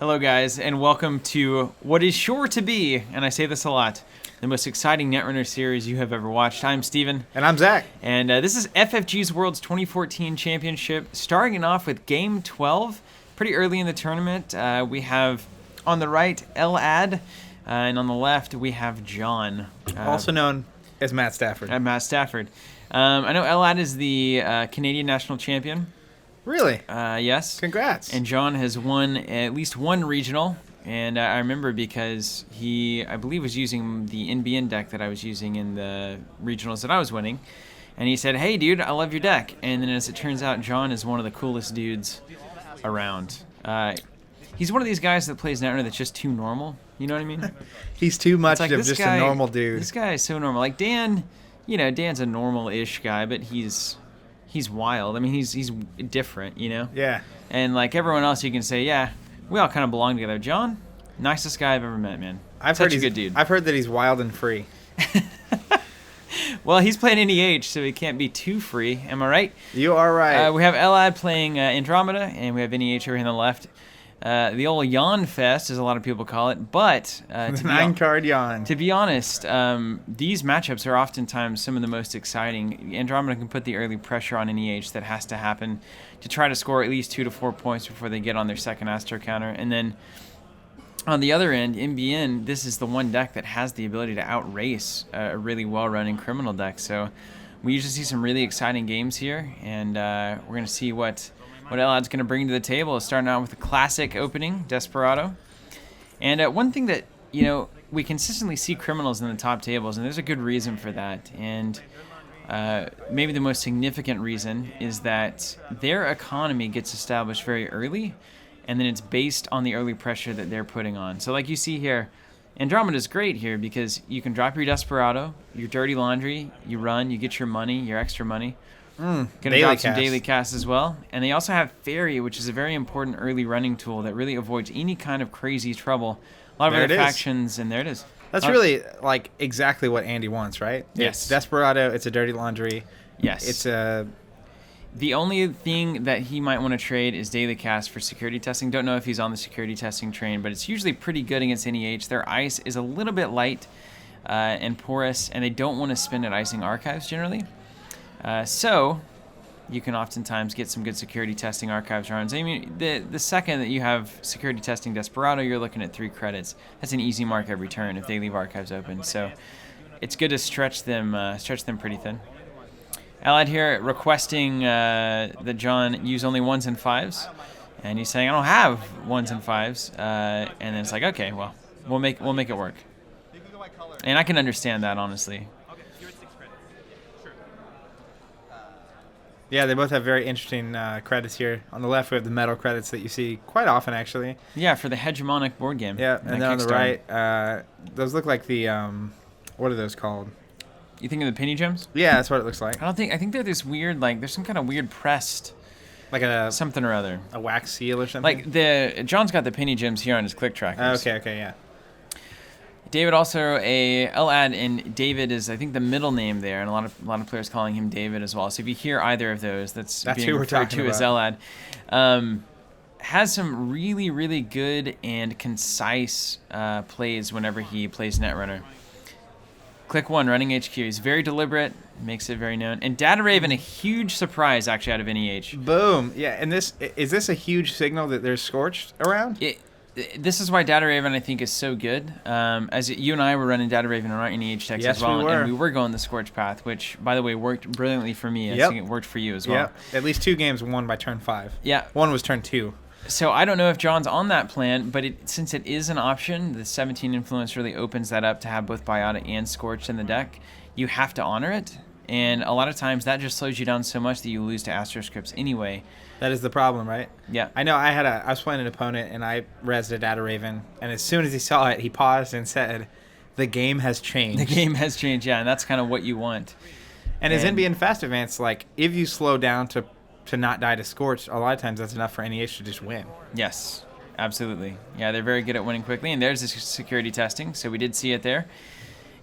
Hello, guys, and welcome to what is sure to be, and I say this a lot, the most exciting Netrunner series you have ever watched. I'm Steven. And I'm Zach. And this is FFG's World's 2014 Championship, starting off with Game 12. Pretty early in the tournament, we have on the right El-Ad, and on the left we have Jon. Also known as Matt Stafford. Matt Stafford. I know El-Ad is the Canadian national champion. Really? Yes. Congrats. And Jon has won at least one regional, and I remember because he, I believe, was using the NBN deck that I was using in the regionals that I was winning, and he said, "Hey, dude, I love your deck." And then as it turns out, Jon is one of the coolest dudes around. He's one of these guys that plays Netrunner that's just too normal. You know what I mean? He's too much like of just a normal dude. This guy is so normal. Like Dan, Dan's a normal-ish guy, but he's wild. I mean, he's different, Yeah. And like everyone else, you can say, yeah, we all kind of belong together. Jon, nicest guy I've ever met, man. Such a good dude. I've heard that he's wild and free. Well, he's playing NEH, so he can't be too free. Am I right? You are right. We have El-Ad playing Andromeda, and we have NEH over here on the left. The old Yawn Fest, as a lot of people call it, but the 9-card Yawn. To be honest, these matchups are oftentimes some of the most exciting. Andromeda can put the early pressure on NEH that has to happen to try to score at least 2 to 4 points before they get on their second Astro counter. And then on the other end, NBN, this is the one deck that has the ability to outrace a really well-running criminal deck. So we usually see some really exciting games here, and we're going to see what El-Ad's going to bring to the table. Starting out with a classic opening, Desperado. And one thing that, we consistently see criminals in the top tables, and there's a good reason for that. And maybe the most significant reason is that their economy gets established very early, and then it's based on the early pressure that they're putting on. So like you see here, Andromeda's great here because you can drop your Desperado, your Dirty Laundry, you run, you get your money, your extra money. Gonna drop some daily casts as well. And they also have Fairy, which is a very important early running tool that really avoids any kind of crazy trouble. A lot of other factions, and there it is. That's really like exactly what Andy wants, right? Yes. It's Desperado, it's a Dirty Laundry. Yes. It's a... The only thing that he might want to trade is daily cast for security testing. Don't know if he's on the security testing train, but it's usually pretty good against NEH. Their ice is a little bit light and porous, and they don't want to spend at icing archives generally. So you can oftentimes get some good security testing archives runs. I mean, the second that you have security testing Desperado, you're looking at 3 credits. That's an easy mark every turn if they leave archives open. So it's good to stretch them pretty thin. El-Ad here requesting that Jon use only 1s and 5s, and he's saying I don't have 1s and 5s, and then it's like, okay, well, we'll make it work. And I can understand that, honestly. Yeah, they both have very interesting credits here. On the left, we have the metal credits that you see quite often, actually. Yeah, for the hegemonic board game. Yeah, and then on the right, those look like the, what are those called? You think of the penny gems? Yeah, that's what it looks like. I think they're this weird, like, there's some kind of weird pressed, like a something or other. A wax seal or something? Like, Jon's got the penny gems here on his click trackers. Okay, yeah. David also El-Ad, and David is, I think, the middle name there, and a lot of players calling him David as well. So if you hear either of those, that's being who we're referred talking to as about. El-Ad. Has some really, really good and concise plays whenever he plays Netrunner. Click 1, running HQ. He's very deliberate, makes it very known. And Data Raven, a huge surprise actually out of NEH. Boom. Yeah, and is this a huge signal that there's Scorched around? This is why Data Raven, I think, is so good. As you and I were running Data Raven on our NEH decks as well, and we were going the Scorch path, which, by the way, worked brilliantly for me. I think it worked for you as well. Yeah, at least 2 games won by turn 5. Yeah. 1 was turn 2. So I don't know if Jon's on that plan, but since it is an option, the 17 influence really opens that up to have both Biotic and Scorched in the deck. You have to honor it, and a lot of times that just slows you down so much that you lose to Astro Scripts anyway. That is the problem, right? Yeah. I know I was playing an opponent, and I rezzed a Data Raven, and as soon as he saw it, he paused and said, "The game has changed." The game has changed, yeah, and that's kind of what you want. And as NBN Fast Advance, like, if you slow down to not die to Scorch, a lot of times that's enough for NEH to just win. Yes, absolutely. Yeah, they're very good at winning quickly, and there's the security testing, so we did see it there.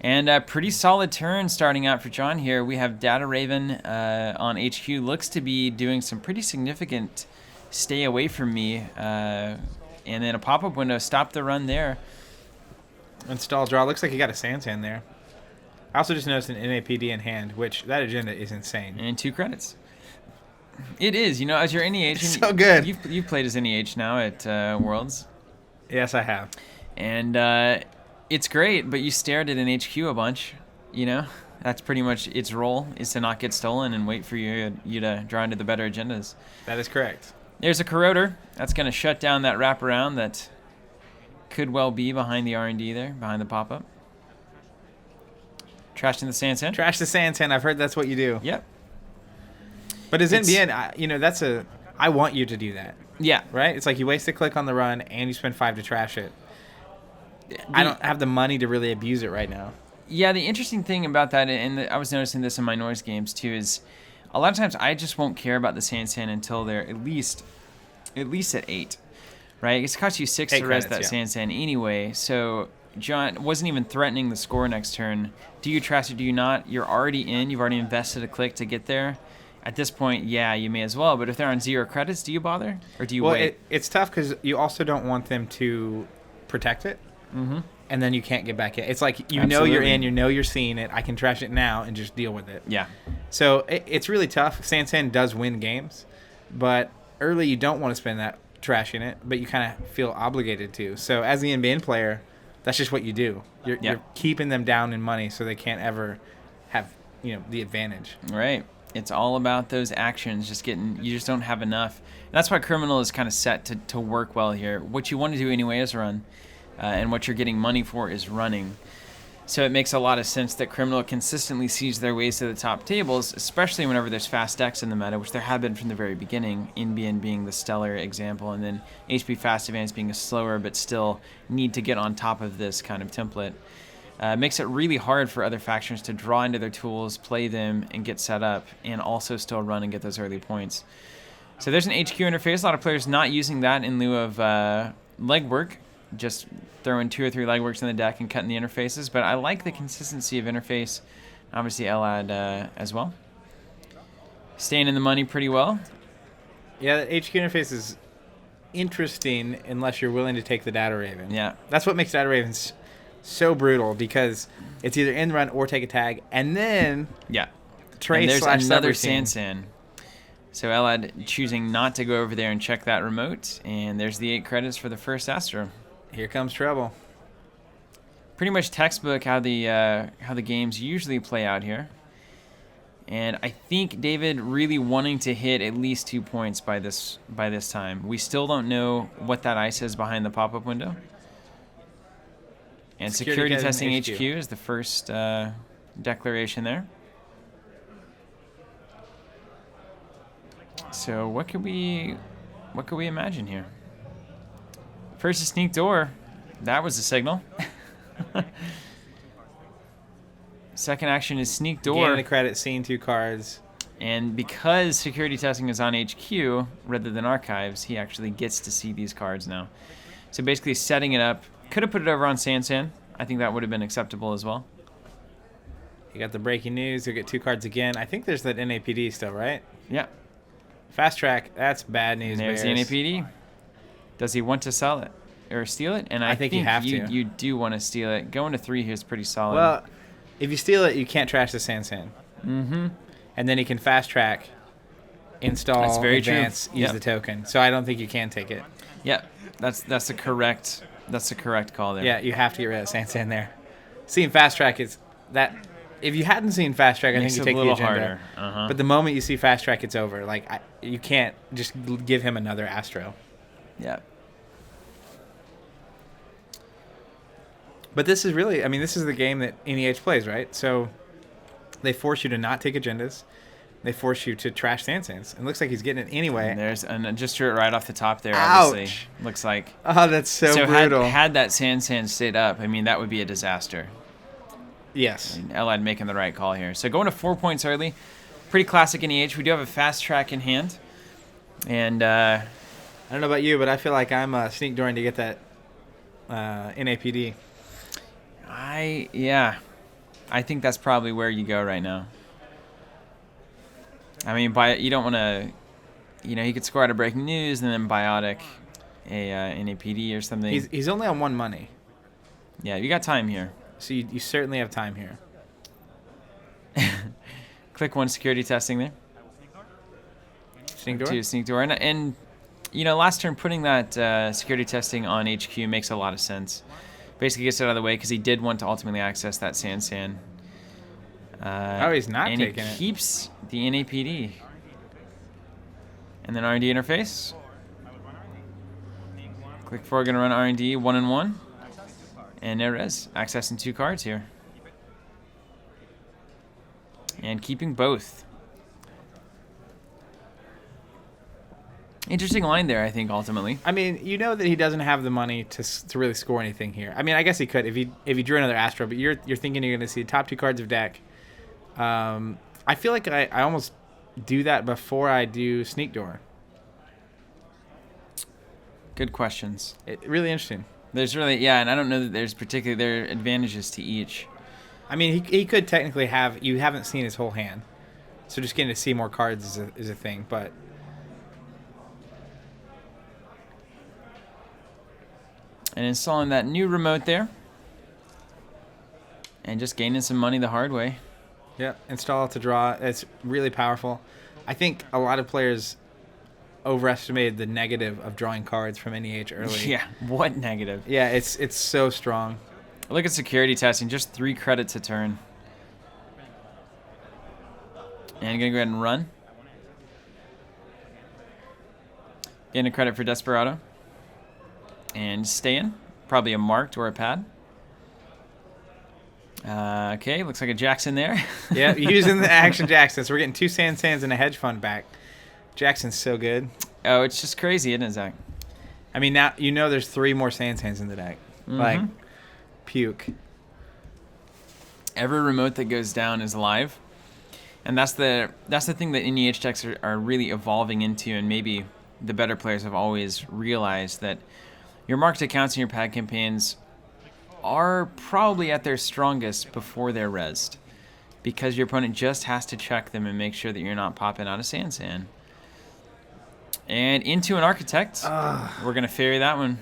And a pretty solid turn starting out for Jon here. We have Data Raven on HQ. Looks to be doing some pretty significant stay away from me and then a pop-up window stopped the run there. Install draw. Looks like he got a Sansan there. I also just noticed an NAPD in hand, which that agenda is insane. And 2 credits. It is, as your NEH. It's so good. You've played as NEH now at Worlds. Yes, I have. And it's great, but you stared at an HQ a bunch, That's pretty much its role, is to not get stolen and wait for you to draw into the better agendas. That is correct. There's a Corroder. That's going to shut down that wraparound that could well be behind the R&D there, behind the pop-up. Trashed in the Sansan. Trash the Sansan. I've heard that's what you do. Yep. But as NBN, I want you to do that. Yeah. Right? It's like you waste a click on the run and you spend 5 to trash it. I don't have the money to really abuse it right now. Yeah, the interesting thing about that, and I was noticing this in my noise games too, is a lot of times I just won't care about the Sansan until they're at least at 8, right? It's cost you 6 to res that Sansan anyway, so Jon wasn't even threatening the score next turn. Do you trash it? Do you not? You're already in. You've already invested a click to get there. At this point, yeah, you may as well. But if they're on 0 credits, do you bother? Or do you wait? It's tough because you also don't want them to protect it. Mm-hmm. And then you can't get back in. It's like, Absolutely. You're in, you're seeing it. I can trash it now and just deal with it. Yeah. So it's really tough. Sansan does win games. But early you don't want to spend that trashing it. But you kind of feel obligated to. So as the NBN player, that's just what you do. You're keeping them down in money so they can't ever have the advantage. Right. It's all about those actions. You just don't have enough. And that's why Criminal is kind of set to work well here. What you want to do anyway is run, and what you're getting money for is running. So it makes a lot of sense that Criminal consistently sees their ways to the top tables, especially whenever there's fast decks in the meta, which there have been from the very beginning, NBN being the stellar example, and then HP Fast Advance being a slower but still need to get on top of this kind of template. Makes it really hard for other factions to draw into their tools, play them, and get set up, and also still run and get those early points. So there's an HQ interface. A lot of players not using that in lieu of legwork, just throwing 2 or 3 legworks in the deck and cutting the interfaces. But I like the consistency of interface. Obviously, El-Ad as well. Staying in the money pretty well. Yeah, the HQ interface is interesting unless you're willing to take the Data Raven. Yeah. That's what makes Data Ravens so brutal, because it's either in run or take a tag, and then trace. And there's another subroutine. Sansan. So El-Ad choosing not to go over there and check that remote, and there's the 8 credits for the first Astro. Here comes trouble. Pretty much textbook how the games usually play out here. And I think David really wanting to hit at least 2 points by this time. We still don't know what that ice is behind the pop-up window. And security testing HQ is the first declaration there. So what could we imagine here? First a sneak door. That was the signal. Second action is sneak door. Gain the credit, seeing 2 cards. And because security testing is on HQ rather than archives, he actually gets to see these cards now. So basically setting it up. Could have put it over on Sansan. I think that would have been acceptable as well. You got the breaking news. You'll get 2 cards again. I think there's that NAPD still, right? Yeah. Fast track. That's bad news. There's the NAPD. Does he want to sell it or steal it? And I think you have to. You do want to steal it. Going to 3 here is pretty solid. Well, if you steal it, you can't trash the Sansan. Mm-hmm. And then he can fast track, install, That's very advance, true. use the token. So I don't think you can take it. Yep. That's the correct call there. Yeah, you have to get rid of Sansan there. Seeing fast track is that. If you hadn't seen fast track, I think you take the agenda. Harder. Uh-huh. But the moment you see fast track, it's over. Like you can't just give him another Astro. Yeah. But this is really, this is the game that NEH plays, right? So they force you to not take agendas. They force you to trash Sansans. It looks like he's getting it anyway. And there's just drew it right off the top there. Ouch. Obviously, looks like. Oh, that's so brutal. Had that Sansan stayed up, that would be a disaster. Yes. El-Ad making the right call here. So going to 4 points early, pretty classic NEH. We do have a fast track in hand, and I don't know about you, but I feel like I'm sneak dooring to get that NAPD. I think that's probably where you go right now. You don't want to, he could score out of breaking news and then biotic. NAPD or something. He's only on 1 money. Yeah, you got time here. So you certainly have time here. Click 1 security testing there. Sneak door? 2 sneak door. And last turn putting that security testing on HQ makes a lot of sense. Basically gets it out of the way because he did want to ultimately access that Sansan. He's not and taking it. And he keeps the NAPD. And then R&D interface. Click 4, going to run R&D 1 and 1. And there it is. Accessing 2 cards here. And keeping both. Interesting line there, I think, ultimately. I mean, you know that he doesn't have the money to really score anything here. I mean, I guess he could if he drew another Astro, but you're thinking you're going to see the top 2 cards of deck. I feel like I almost do that before I do Sneak Door. Good questions. Really interesting. There's really, and I don't know that there's particularly there are advantages to each. I mean, he could technically have, you haven't seen his whole hand, so just getting to see more cards is a thing, but... And installing that new remote there. And just gaining some money the hard way. Yeah, install it to draw. It's really powerful. I think a lot of players overestimated the negative of drawing cards from NEH early. Yeah, what negative? Yeah, it's so strong. Look at security testing, just 3 credits a turn. And gonna go ahead and run. Getting a credit for Desperado. And stay in. Probably a marked or a pad. Okay, looks like a Jackson there. Yeah, using the action Jackson. So we're getting 2 Sansans and a hedge fund back. Jackson's so good. Oh, it's just crazy, isn't it, Zach? I mean, now you know there's 3 more Sansans in the deck. Mm-hmm. Like, puke. Every remote that goes down is live. And that's the thing that NEH decks are really evolving into, and maybe the better players have always realized that your marked accounts and your pad campaigns are probably at their strongest before they're rezzed, because your opponent just has to check them and make sure that you're not popping out of Sansan. And into an Architect. We're going to ferry that one.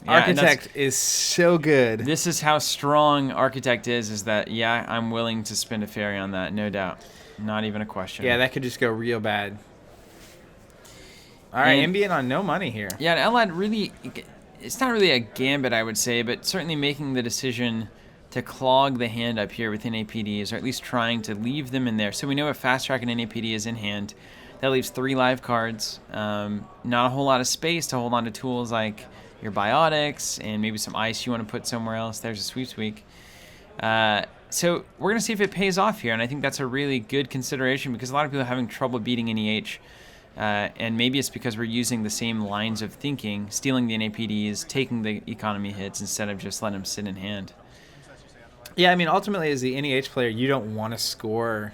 Yeah, Architect is so good. This is how strong Architect is that, yeah, I'm willing to spend a ferry on that, no doubt. Not even a question. Yeah, that could just go real bad. All right, Ambient on no money here. Yeah, and El-Ad really, it's not really a gambit, I would say, but certainly making the decision to clog the hand up here with NAPDs, or at least trying to leave them in there. So we know if Fast Track and NAPD is in hand, that leaves 3 live cards. Not a whole lot of space to hold on to tools like your Biotics and maybe some ice you want to put somewhere else. There's a Sweep Squeak. So we're going to see if it pays off here, and I think that's a really good consideration because a lot of people are having trouble beating NEH. And maybe it's because we're using the same lines of thinking, stealing the NAPDs, taking the economy hits instead of just letting them sit in hand. Yeah, I mean, ultimately, as the NEH player, you don't want to score.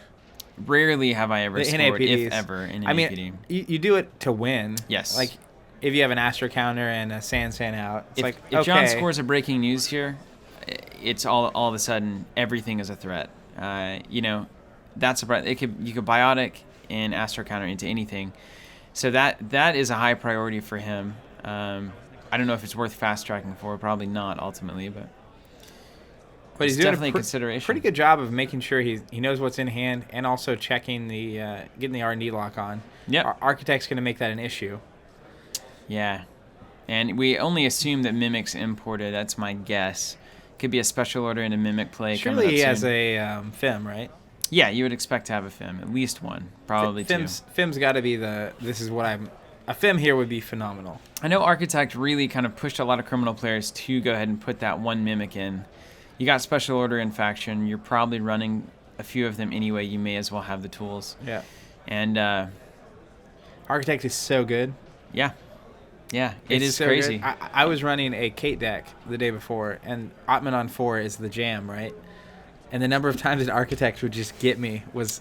Rarely have I ever scored, NAPDs. if ever, in an I NAPD. mean, you do it to win. Yes. Like, if you have an Astro counter and a Sansan out, it's if Jon scores a breaking news here, it's all of a sudden everything is a threat. That's a you could Biotic and Astro counter into anything. So that is a high priority for him. I don't know if it's worth fast tracking for, probably not ultimately, but he's it's doing definitely a consideration. Pretty good job of making sure he knows what's in hand and also checking getting the R&D lock on. Yeah, Architect's going to make that an issue. Yeah, and we only assume that Mimic's imported. That's my guess. Could be a special order and a Mimic play. Surely he has a FIM, right? Yeah, you would expect to have a FIM, at least one, probably two. FIM's got to be a FIM here would be phenomenal. I know Architect really kind of pushed a lot of criminal players to go ahead and put that one Mimic in. You got special order and faction. You're probably running a few of them anyway. You may as well have the tools. Yeah. And Architect is so good. Yeah. Yeah, it is so crazy. I was running a Kate deck the day before, and Atman on 4 is the jam, right? And the number of times an Architect would just get me was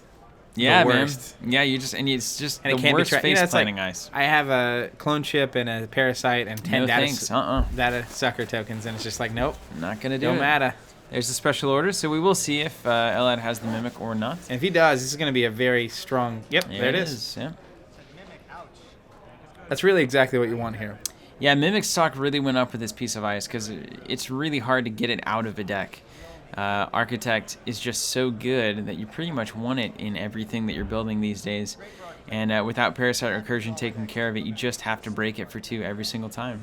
the worst. Man. Yeah, it's just and the worst face planting ice. I have a clone chip and a parasite and 10 data sucker tokens, and it's just like, nope. Not going to do it. Don't matter. There's a special order, so we will see if El-Ad has the Mimic or not. And if he does, this is going to be a very strong... Yep, there it is. Yeah. That's really exactly what you want here. Yeah, Mimic stock really went up with this piece of ice because it's really hard to get it out of a deck. Architect is just so good that you pretty much want it in everything that you're building these days. And without Parasite Recursion taking care of it, you just have to break it for 2 every single time.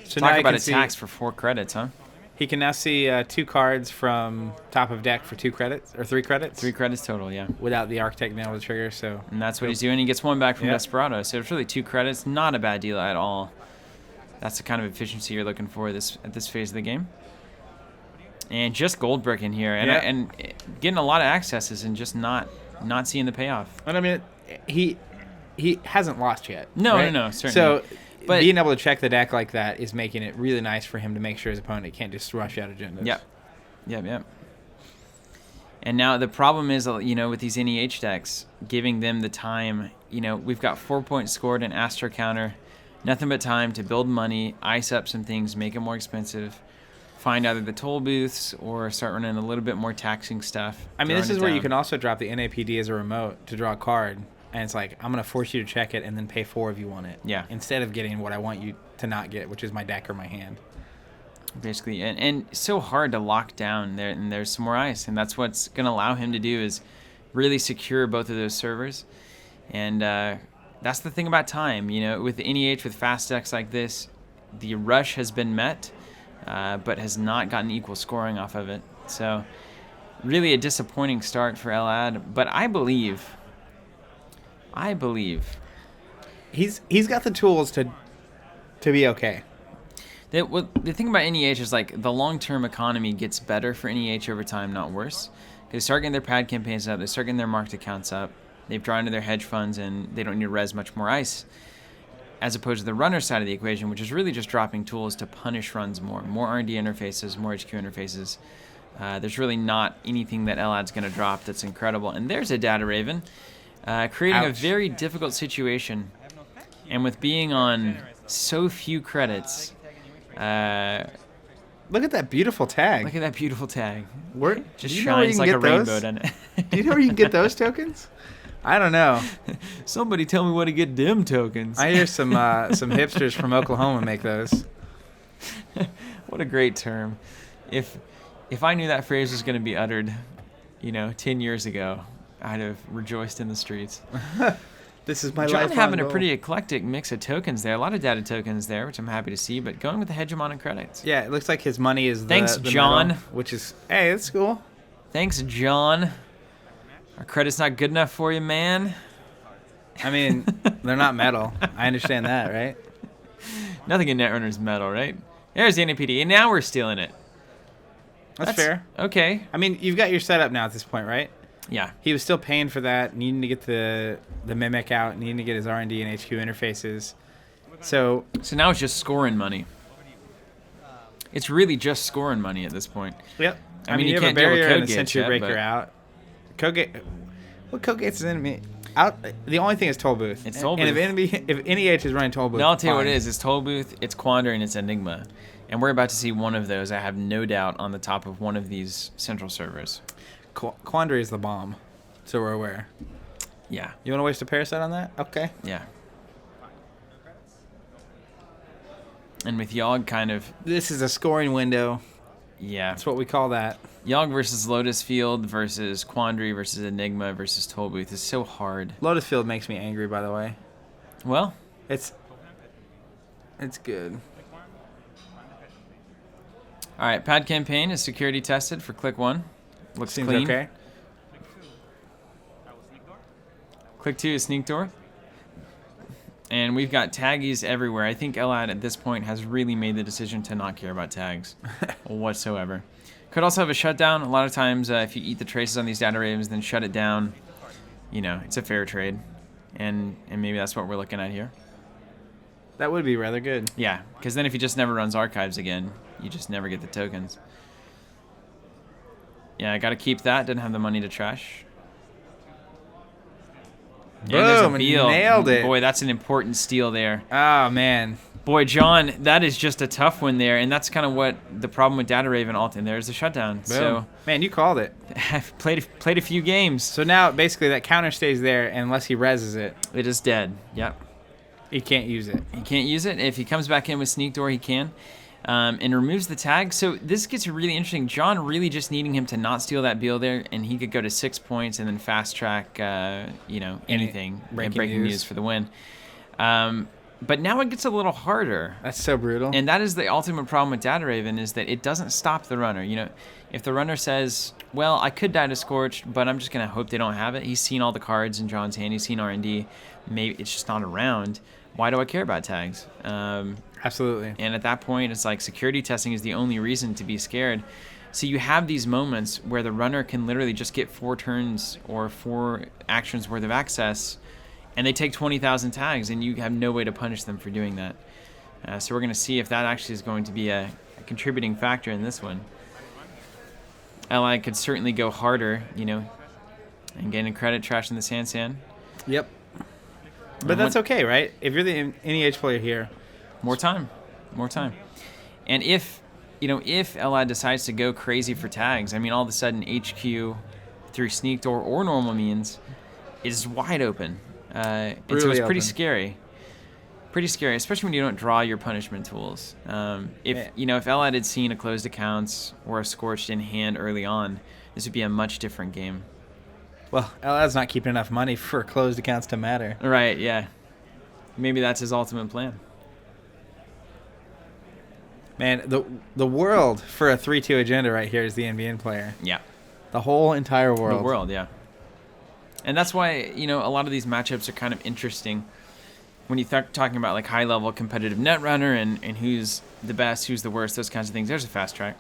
So Talk now about attacks for 4 credits, huh? He can now see 2 cards from top of deck for 2 credits or 3 credits. 3 credits total, yeah. Without the Architect being able to trigger, so. And that's what he's doing. He gets 1 back from Desperado, so it's really 2 credits. Not a bad deal at all. That's the kind of efficiency you're looking for at this phase of the game. And just gold brick in here, and getting a lot of accesses and just not seeing the payoff. And I mean, he hasn't lost yet. No, right? no, certainly. So. But being able to check the deck like that is making it really nice for him to make sure his opponent can't just rush out agendas. Yep. And now the problem is, with these NEH decks, giving them the time. We've got 4 points scored in Astro Counter. Nothing but time to build money, ice up some things, make it more expensive, find either the toll booths or start running a little bit more taxing stuff. I mean, this is where you can also drop the NAPD as a remote to draw a card. And it's like, I'm going to force you to check it and then pay 4 if you want it. Yeah. Instead of getting what I want you to not get, which is my deck or my hand. Basically. And so hard to lock down there. And there's some more ice. And that's what's going to allow him to do is really secure both of those servers. And that's the thing about time. With the NEH, with fast decks like this, the rush has been met, but has not gotten equal scoring off of it. So really a disappointing start for El-Ad. But I believe he's got the tools to be okay. The thing about NEH is the long-term economy gets better for NEH over time, not worse. They start getting their pad campaigns up, they start getting their marked accounts up, they've drawn into their hedge funds, and they don't need to res much more ice. As opposed to the runner side of the equation, which is really just dropping tools to punish runs more R&D interfaces, more HQ interfaces. There's really not anything that El-Ad's going to drop that's incredible. And there's a Data Raven. Creating a very difficult situation, and with being on so few credits. Look at that beautiful tag. Just shines like a rainbow, doesn't it? Do you know where you can get those tokens? I don't know. Somebody tell me where to get them tokens. I hear some hipsters from Oklahoma make those. What a great term. If I knew that phrase was going to be uttered, 10 years ago, I'd have rejoiced in the streets. This is my life. Jon having a pretty eclectic mix of tokens there. A lot of data tokens there, which I'm happy to see, but going with the hegemon and credits. Yeah, it looks like his money is Thanks, Jon. Metal, which is, hey, that's cool. Thanks, Jon. Our credit's not good enough for you, man. I mean, they're not metal. I understand that, right? Nothing in Netrunner's metal, right? There's the NAPD, and now we're stealing it. That's fair. Okay. I mean, you've got your setup now at this point, right? Yeah. He was still paying for that, needing to get the Mimic out, needing to get his R&D and HQ interfaces. So now it's just scoring money. It's really just scoring money at this point. Yep. I mean, you have can't a barrier deal and with a code Sentry gates yet, Breaker but out. Code Gates' enemy out. The only thing is Toll Booth. It's Toll and Booth. if NEH is running Toll Booth, no, I'll tell you what fine. it is. It's Toll Booth, it's Quandary, and it's Enigma. And we're about to see one of those, I have no doubt, on the top of one of these central servers. Quandary is the bomb, so we're aware. Yeah. You want to waste a Parasite on that? Okay. Yeah. And with Yogg kind of... This is a scoring window. Yeah. That's what we call that. Yogg versus Lotus Field versus Quandary versus Enigma versus Toll Booth is so hard. Lotus Field makes me angry, by the way. Well, it's good. All right, pad campaign is security tested for click 1. Looks Seems clean. okay. Click 2 is sneak door. And we've got taggies everywhere. I think El-Ad at this point has really made the decision to not care about tags whatsoever. Could also have a shutdown. A lot of times if you eat the traces on these data ravens, then shut it down, it's a fair trade. And maybe that's what we're looking at here. That would be rather good. Yeah, because then if he just never runs archives again, you just never get the tokens. Yeah, I got to keep that. Didn't have the money to trash. Boom, nailed it. Boy, that's an important steal there. Oh, man. Boy, Jon, that is just a tough one there, and that's kind of what the problem with Data Raven Alton. There's the shutdown. Boom. So, man, you called it. I've played a few games. So now, basically, that counter stays there unless he reses it. It is dead. Yep. He can't use it. He can't use it. If he comes back in with Sneak Door, he can. And removes the tag. So this gets really interesting. Jon really just needing him to not steal that Beal there, and he could go to 6 points and then fast track, anything. Breaking news for the win. But now it gets a little harder. That's so brutal. And that is the ultimate problem with Data Raven, is that it doesn't stop the runner. If the runner says, well, I could die to Scorched, but I'm just going to hope they don't have it. He's seen all the cards in Jon's hand. He's seen R&D. Maybe it's just not around. Why do I care about tags? Absolutely. And at that point, it's like security testing is the only reason to be scared. So you have these moments where the runner can literally just get 4 turns or 4 actions worth of access, and they take 20,000 tags, and you have no way to punish them for doing that. So we're going to see if that actually is going to be a contributing factor in this one. El-Ad could certainly go harder, and getting credit trash in the Sansan. Yep. But that's okay, right? If you're the NEH player here, more time. And if El-Ad decides to go crazy for tags, all of a sudden HQ through Sneak Door or normal means is wide open. And so it's pretty scary. Pretty scary, especially when you don't draw your punishment tools. If El-Ad had seen a closed accounts or a Scorched in hand early on, this would be a much different game. Well, El-Ad's not keeping enough money for closed accounts to matter. Right, yeah. Maybe that's his ultimate plan. Man, the world for a 3-2 agenda right here is the NBN player. Yeah. The whole entire world. The world, yeah. And that's why, a lot of these matchups are kind of interesting when you talking about like high-level competitive Netrunner and who's the best, who's the worst, those kinds of things. There's a fast track.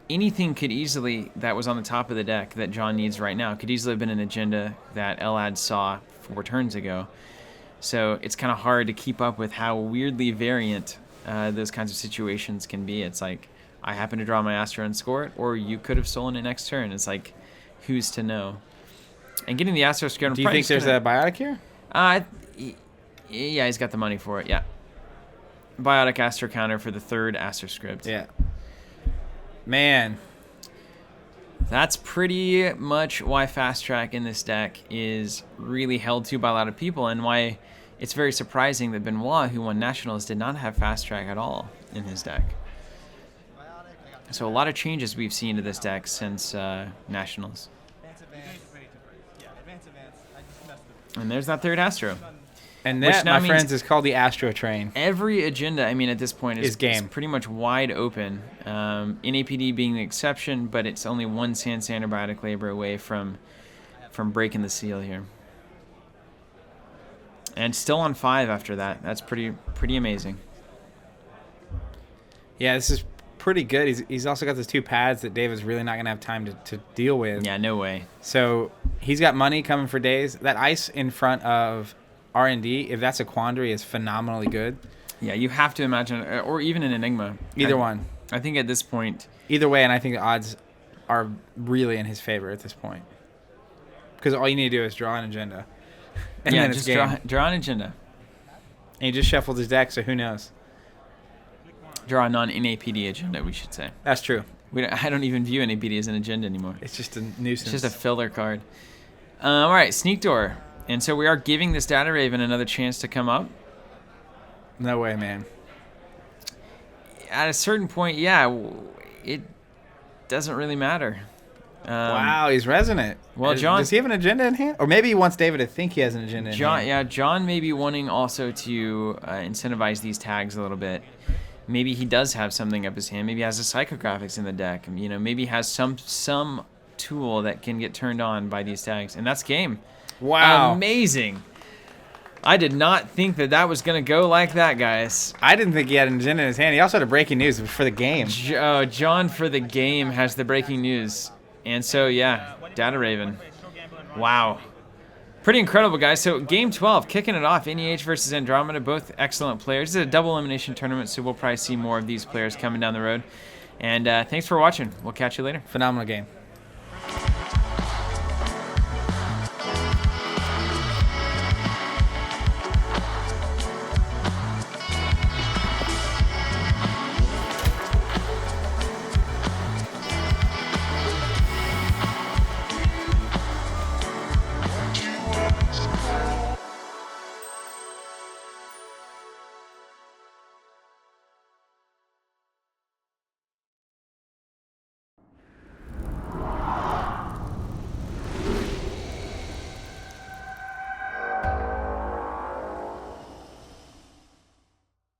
Anything could easily, that was on the top of the deck that Jon needs right now, could easily have been an agenda that El-Ad saw 4 turns ago. So it's kind of hard to keep up with how weirdly variant those kinds of situations can be. It's like, I happen to draw my Astro and score it, or you could have stolen it next turn. It's like, who's to know? And getting the Astro scared. Do you think there's a biotic here? Yeah, he's got the money for it, yeah. Biotic Astro counter for the 3rd Astro script. Yeah. Man. That's pretty much why Fast Track in this deck is really held to by a lot of people, and why it's very surprising that Benoit, who won Nationals, did not have Fast Track at all in his deck. So a lot of changes we've seen to this deck since Nationals. And there's that 3rd Astro. And that, my friends, is called the Astro Train. Every agenda, at this point, is pretty much wide open. NAPD being the exception, but it's only 1 Sansan or Biotic Labor away from breaking the seal here. And still on 5 after that. That's pretty amazing. Yeah, this is pretty good. He's also got those 2 pads that David's really not going to have time to deal with. Yeah, no way. So he's got money coming for days. That ice in front of R&D, if that's a quandary, is phenomenally good. Yeah, you have to imagine, or even an Enigma. Either one. I think at this point. Either way, and I think the odds are really in his favor at this point. Because all you need to do is draw an agenda. And yeah, then it's just draw an agenda. And he just shuffled his deck, so who knows? Draw a non-NAPD agenda, we should say. That's true. I don't even view NAPD as an agenda anymore. It's just a nuisance. It's just a filler card. All right, Sneak Door. And so we are giving this Data Raven another chance to come up. No way, man. At a certain point, yeah, it doesn't really matter. Wow, he's resonant. Well, Jon... Does he have an agenda in hand? Or maybe he wants David to think he has an agenda in hand. Yeah, Jon may be wanting also to incentivize these tags a little bit. Maybe he does have something up his hand. Maybe he has a Psychographics in the deck. Maybe he has some tool that can get turned on by these tags. And that's game. Wow. Amazing. I did not think that was going to go like that, guys. I didn't think he had an agenda in his hand. He also had a breaking news for the game. Jon for the game has the breaking news. And so, yeah, Data Raven. Wow. Pretty incredible, guys. So, Game 12, kicking it off. NEH versus Andromeda, both excellent players. This is a double elimination tournament, so we'll probably see more of these players coming down the road. And thanks for watching. We'll catch you later. Phenomenal game.